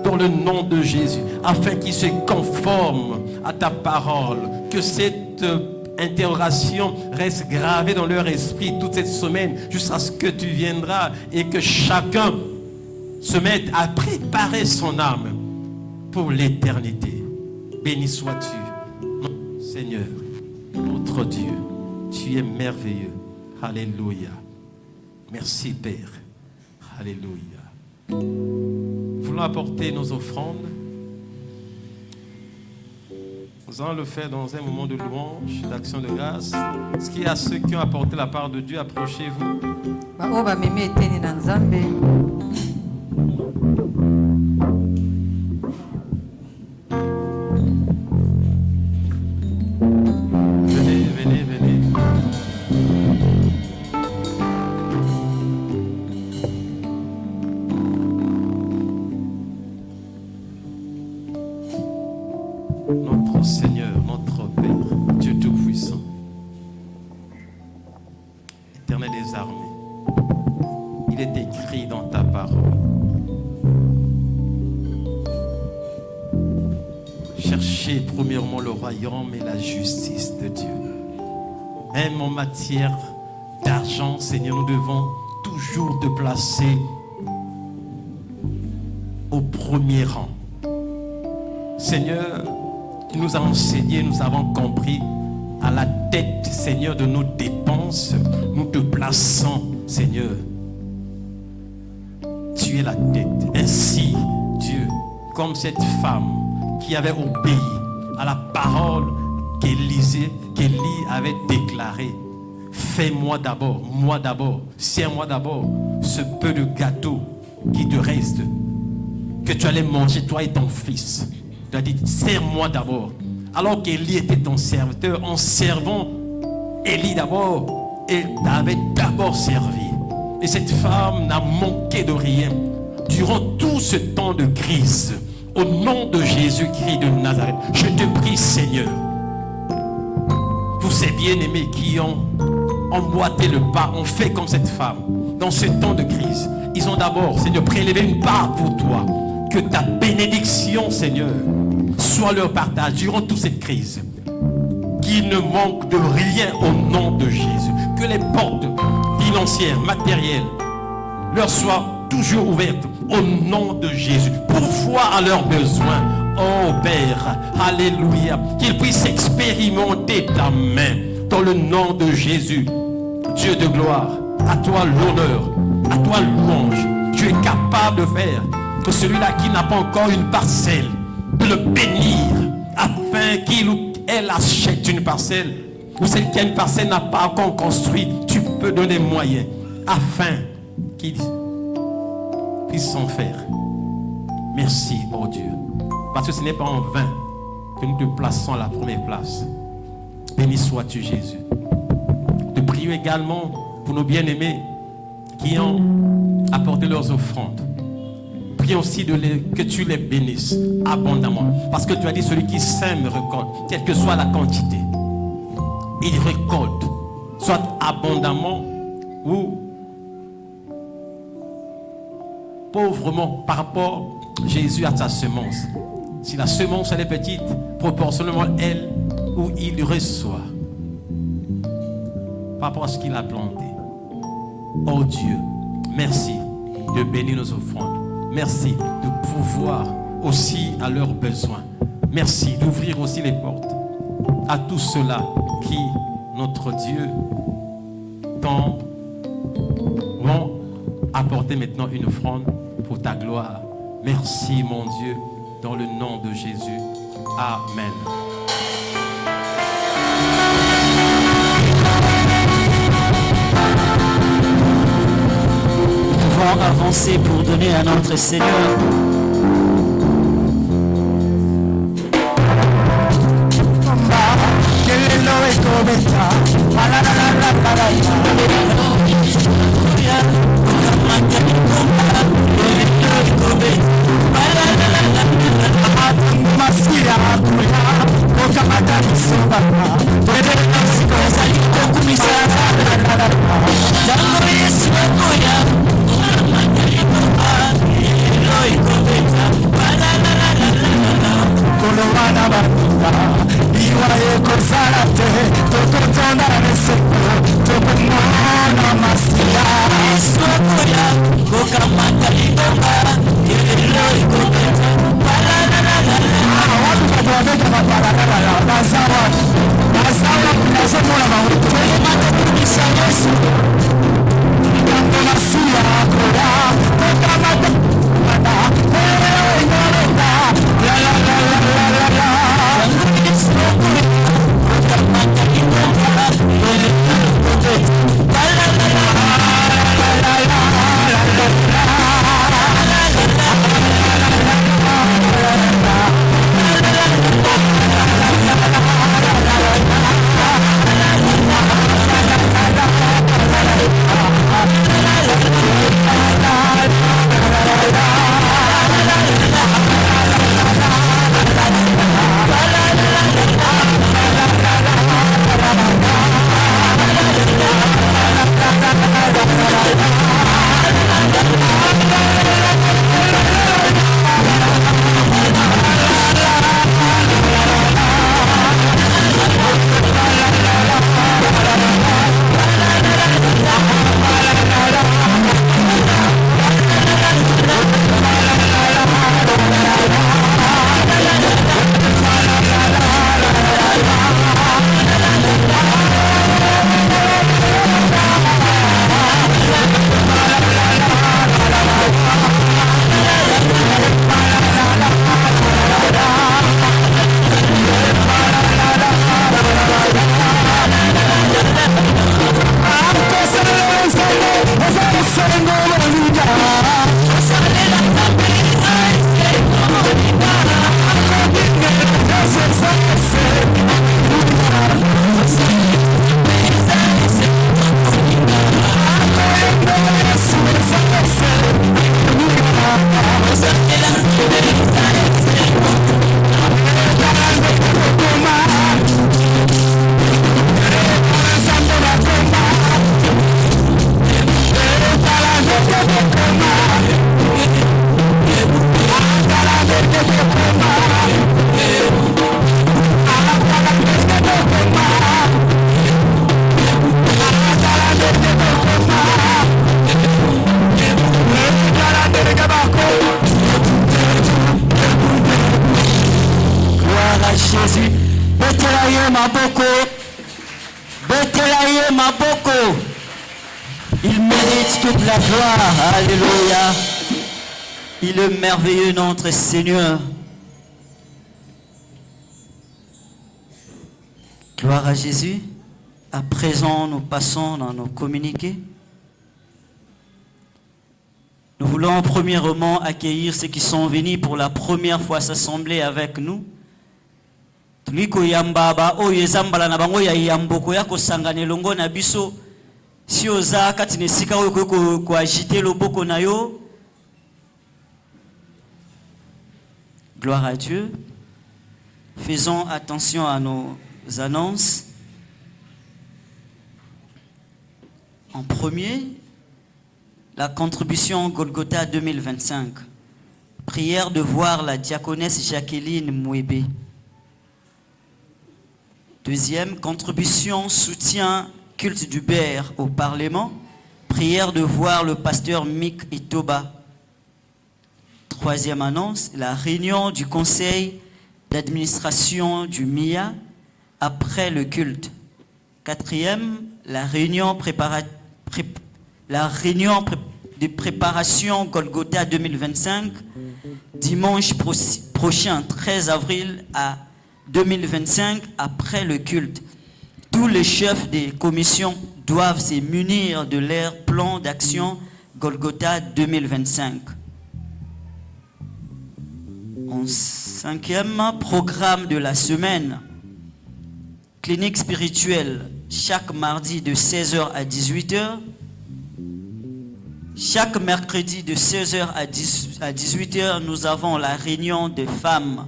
dans le nom de Jésus, afin qu'ils se conforment à ta parole. Que cette interrogation reste gravée dans leur esprit toute cette semaine jusqu'à ce que tu viendras, et que chacun se mette à préparer son âme pour l'éternité. Béni sois-tu, Seigneur, notre Dieu. Tu es merveilleux. Alléluia. Merci, Père. Alléluia. Nous voulons apporter nos offrandes. Nous allons le faire dans un moment de louange, d'action de grâce. Est-ce qu'il y a ceux qui ont apporté la part de Dieu? Approchez-vous. Notre Seigneur, notre Père, Dieu Tout-Puissant, Éternel des armées, il est écrit dans ta parole: cherchez premièrement le royaume et la justice de Dieu. Même en matière d'argent, Seigneur, nous devons toujours te placer au premier rang. Seigneur, tu nous as enseigné, nous avons compris, à la tête, Seigneur, de nos dépenses, nous te plaçons, Seigneur. Tu es la tête. Ainsi, Dieu, comme cette femme qui avait obéi à la parole qu'Élie avait déclarée: fais-moi d'abord, moi d'abord, sers-moi d'abord ce peu de gâteau qui te reste, que tu allais manger, toi et ton fils. Tu as dit: sers-moi d'abord. Alors qu'Élie était ton serviteur, en servant Élie d'abord, elle t'avait d'abord servi. Et cette femme n'a manqué de rien durant tout ce temps de crise. Au nom de Jésus-Christ de Nazareth, je te prie, Seigneur, pour ces bien-aimés qui ont emboîté le pas, ont fait comme cette femme dans ce temps de crise. Ils ont d'abord, Seigneur, prélevé une part pour toi. Que ta bénédiction, Seigneur, soit leur partage durant toute cette crise. Qu'ils ne manquent de rien au nom de Jésus. Que les portes financières, matérielles, leur soient toujours ouverte au nom de Jésus. Pourvois à leurs besoins. Oh Père, alléluia, qu'ils puissent expérimenter ta main dans le nom de Jésus. Dieu de gloire, à toi l'honneur, à toi louange. Tu es capable de faire que celui-là qui n'a pas encore une parcelle, de le bénir afin qu'il ou elle achète une parcelle, ou celle qui a une parcelle n'a pas encore construit. Tu peux donner moyen afin qu'il puisse s'en faire. Merci, oh Dieu. Parce que ce n'est pas en vain que nous te plaçons à la première place. Béni sois-tu, Jésus. Te prions également pour nos bien-aimés qui ont apporté leurs offrandes. Prions aussi que tu les bénisses abondamment. Parce que tu as dit, celui qui sème récolte, quelle que soit la quantité. Il récolte, soit abondamment ou pauvrement par rapport, Jésus, à sa semence. Si la semence elle est petite, proportionnellement elle ou il reçoit par rapport à ce qu'il a planté. Oh Dieu, merci de bénir nos offrandes. Merci de pouvoir aussi à leurs besoins. Merci d'ouvrir aussi les portes à tous ceux-là qui, notre Dieu, vont apporter maintenant une offrande pour ta gloire. Merci mon Dieu, dans le nom de Jésus. Amen. Nous pouvons avancer pour donner à notre Seigneur. Jésus. Betelaye maboko. Betelaye maboko. Il mérite toute la gloire. Alléluia. Il est merveilleux notre Seigneur. Gloire à Jésus. À présent, nous passons dans nos communiqués. Nous voulons premièrement accueillir ceux qui sont venus pour la première fois s'assembler avec nous. Gloire à Dieu. Faisons attention à nos annonces. En premier, la contribution Golgotha 2025. Prière de voir la diaconesse Jacqueline Mouébé. Deuxième, contribution soutien culte du Père au Parlement. Prière de voir le pasteur Mick Itoba. Troisième annonce, la réunion du conseil d'administration du MIA après le culte. Quatrième, la réunion de préparation Golgotha 2025, dimanche prochain, 13 avril à 2025, après le culte. Tous les chefs des commissions doivent se munir de leur plan d'action Golgotha 2025. En cinquième, programme de la semaine. Clinique spirituelle, chaque mardi de 16h à 18h. Chaque mercredi de 16h à 18h, nous avons la réunion des femmes.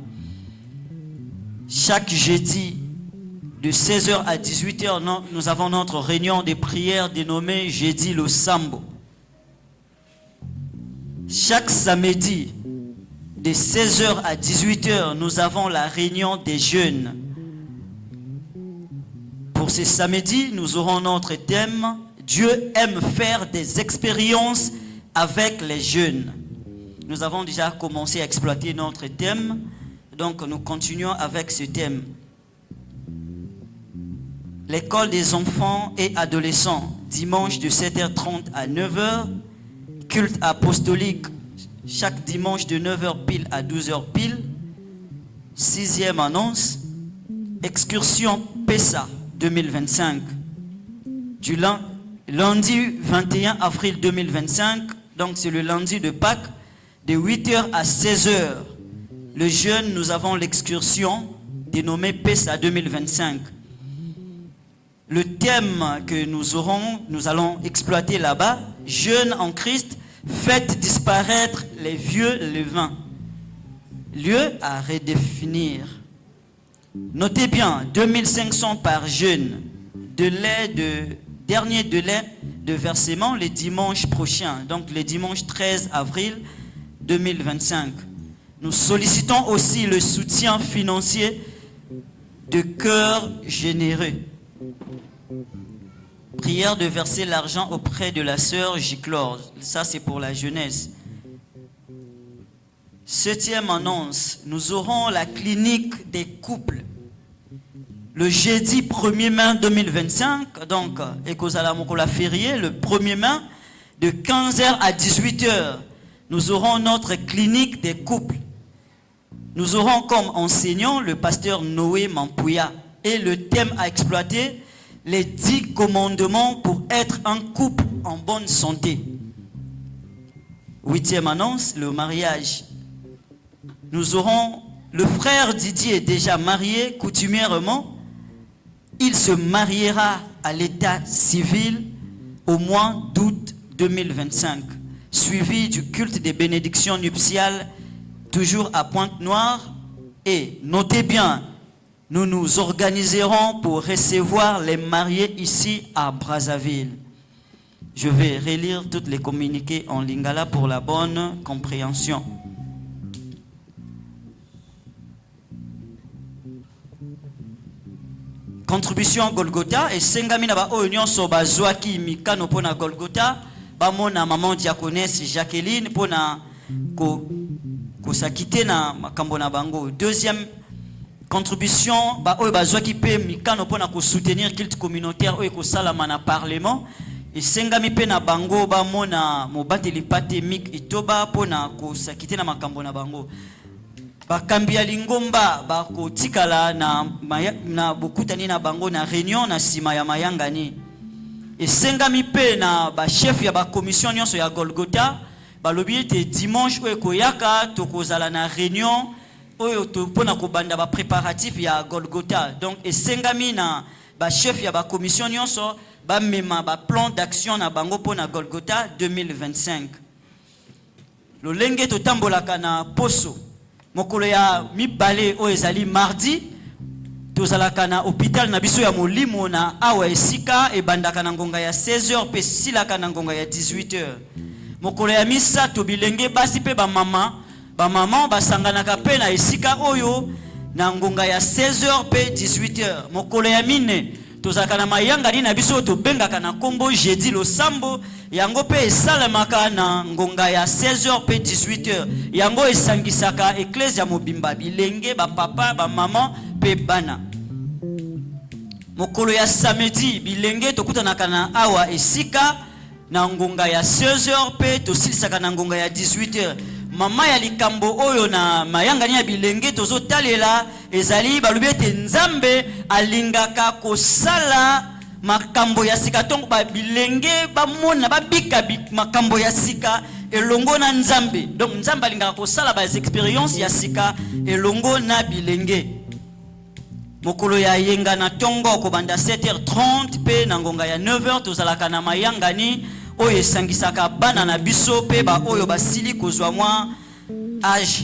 Chaque jeudi de 16h à 18h, nous avons notre réunion de prière dénommée Jeudi le Sambo. Chaque samedi de 16h à 18h, nous avons la réunion des jeunes. Pour ce samedi, nous aurons notre thème « Dieu aime faire des expériences avec les jeunes ». Nous avons déjà commencé à exploiter notre thème, donc nous continuons avec ce thème. L'école des enfants et adolescents, dimanche de 7h30 à 9h. Culte apostolique, chaque dimanche de 9h pile à 12h pile. Sixième annonce, excursion PESA 2025. Du lundi 21 avril 2025, donc c'est le lundi de Pâques, de 8h à 16h. Le jeune, nous avons l'excursion dénommée PESA 2025. Le thème que nous allons exploiter là-bas, jeunes en Christ, faites disparaître les vieux levains. Lieu à redéfinir. Notez bien, 2500 par jeune, dernier délai de versement le dimanche prochain, donc le dimanche 13 avril 2025. Nous sollicitons aussi le soutien financier de cœurs généreux. Prière de verser l'argent auprès de la sœur Giclore. Ça, c'est pour la jeunesse. Septième annonce. Nous aurons la clinique des couples. Le jeudi 1er mai 2025, donc, la férié, le 1er mai, de 15h à 18h, nous aurons notre clinique des couples. Nous aurons comme enseignant le pasteur Noé Mampouya. Et le thème à exploiter, les 10 commandements pour être un couple en bonne santé. Huitième annonce, le mariage. Nous aurons le frère Didier déjà marié coutumièrement. Il se mariera à l'état civil au mois d'août 2025, suivi du culte des bénédictions nuptiales, toujours à Pointe-Noire. Et notez bien, nous nous organiserons pour recevoir les mariés ici à Brazzaville. Je vais relire toutes les communiqués en lingala pour la bonne compréhension. Contribution Golgotha et sengamina ba oyo so bazwaki mikano pona Golgotha bamona maman diaconesse Jacqueline pona ko sakite na makambo na bango. Deuxième contribution ba oyo bazwaki pe mikano pona ko soutenir culte communautaire oyo ko salama na parlement esengami pe na bango ba mona mobateli pate mik itoba pona ko sakite na makambo na bango bakambi ya lingomba ba ko tikala na bokutani na bango na réunion na sima ya mayangani esengami pe na ba chef ya ba commission nyonso ya Golgotha balobi ete dimanche oyo koyaka tokozala na réunion oyo pona kobanda ba préparatif ya Golgotha. Donc esengami na ba chef ya ba commission nyonso ba mema ba plan d'action na bango pona Golgotha 2025. Lolenge totambolaka na poso mokolo ya mibale oyo ezali mardi tozalaka na hôpital na biso ya molimo na awa esika ebandaka na ngonga ya 16h pe silaka na ngonga ya 18h. Mokolo ya misa to bilenge basi pe ba maman basanganaka pe na esika oyo na ngonga ya 16h pe 18h. Mokolo ya mine tozalaka na mayangani na biso to bengaka na kombo jeudi losambo yango pe esalemaka na ngonga ya 16h pe 18h. Yango esangisaka eklezia mobimba bilenge ba papa ba maman pe bana. Mokolo ya samedi bilenge tokutanaka na awa esika na ngonga ya 16h pe tosilisaka na ngonga ya 18h. Mama ya likambo oyo na mayangani ya bilenge tozo talela ezali balobi ete Nzambe alingaka kosala makambo ya sika tongo ba bilenge bamona babika makambo ya sika elongo na Nzambe. Donc Nzambe alingaka kosala ba expérience ya sika elongo na bilenge. Mokolo ya yenga na tongo kobanda 7h30 pe na ngonga ya 9h tozalaka na mayangani oyo esangisaka bana na biso pe ba oyo basili kozwa mwa âge.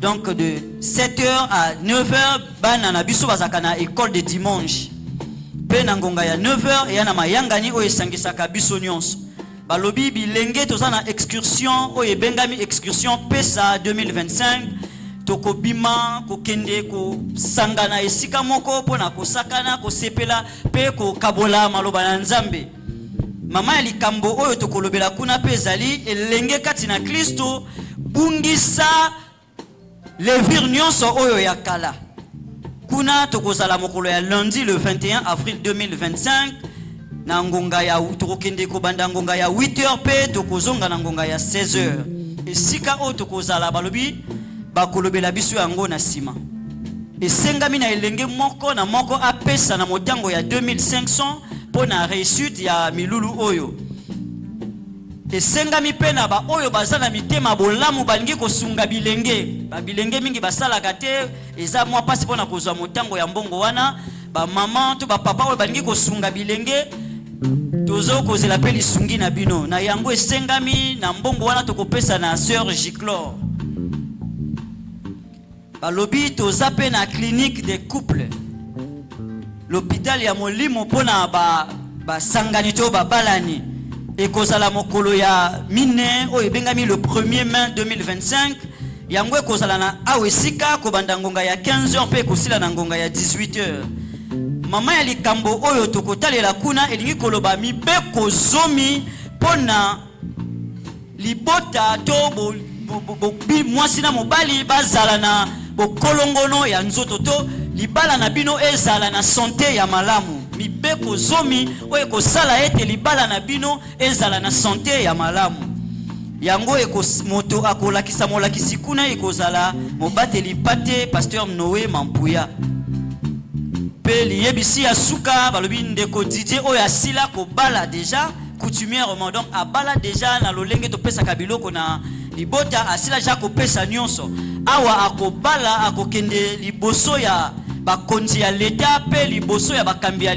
Donc de 7h à 9h bana na biso bazaka na école de dimanche pe na ngonga ya 9h ya na mayangani oyo esangisaka biso nyonso. Balobi bilenge toza na excursion oyo ebengami excursion PESA 2025 tokobima kokende ko sangana esika moko pona kosakana kosepela pe ko kabola maloba na Nzambe. Mama ya likambo oyo tokolobela kuna pe ezali elenge kati na Kristo bungisa levir nyonso oyo ya kala. Kuna tokozala mokolo ya lundi le 21 avril 2025 na ngonga ya tokokende kobanda ngonga ya 8h pe tokozonga na ngonga ya 16h. Esika oyo tokozala balobi bakolobela biso yango na sima. Esengami na elenge moko na moko apesa na motango ya 2500 pona réussite ya milulu oyo. Esengami pe na ba oyo bazana mitema bolamu balingi kosunga bilenge. Ba bilenge mingi basalaka te eza mwa pasi pona kozwa motango ya mbongo wana. Ba maman to ba papa oyo balingi kosunga bilenge tozo kozela pe lisungi na bino. Na yango esengami na mbongo wana tokopesa na sœur Giclor. Balobi toza pe na clinique des couples. L'hôpital ya molimo pona ba sangani to ba balani ekozala mokolo ya mine o ebengami le 1er mai 2025 yango ekozala na awesika kobanda ngonga ya 15h pe kosila na ngonga ya 18h. Mama ya likambo oyo tokotalela kuna elingi koloba mibeko zomi pona libota to mwasi na mobali bazala na bokolongono ya nzoto to libala na bino ezala na santé ya malamu. Mibeko zomi oyo kosala ete libala na bino ezala na santé ya malamu. Yango moto akolakisa molakisi kuna ekozala mobateli pate pasteur Noé Mampuya. Pe liyebisi ya suka balobi ndeko Didier oyo asila kobala déjà coutumièrement. Donc abala déjà na lolenge to pesa kabiloko na libota asila ja kopesa nyonso. Awa akobala akokende liboso ya bakonzi ya leta pe liboso ya bakambi ya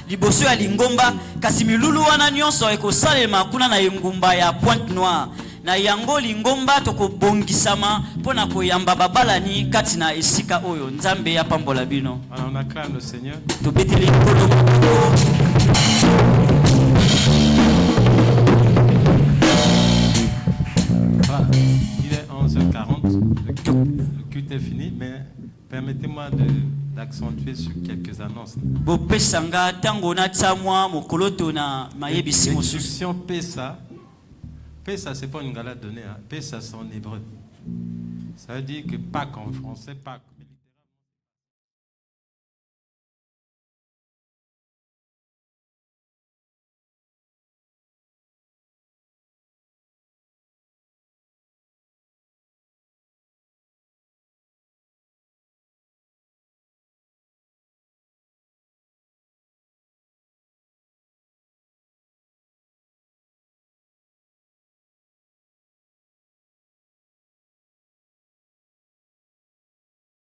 liboso ya lingomba kasi milulu wana nyonso ekosalema kuna na engumba ya Pointe Noire. Na yango lingomba tokobongisama pona koyamba babalani kati na esika oyo. Nzambe ya pambola bino. On acclame le Seigneur. Tobeteli nkolo. Il est 11h40. Le culte est fini, mais permettez-moi d'accentuer sur quelques annonces. L'expression PESA, PESA, c'est pas une galade donnée, hein. PESA, c'est en hébreu. Ça veut dire que Pâques en français, Pâques.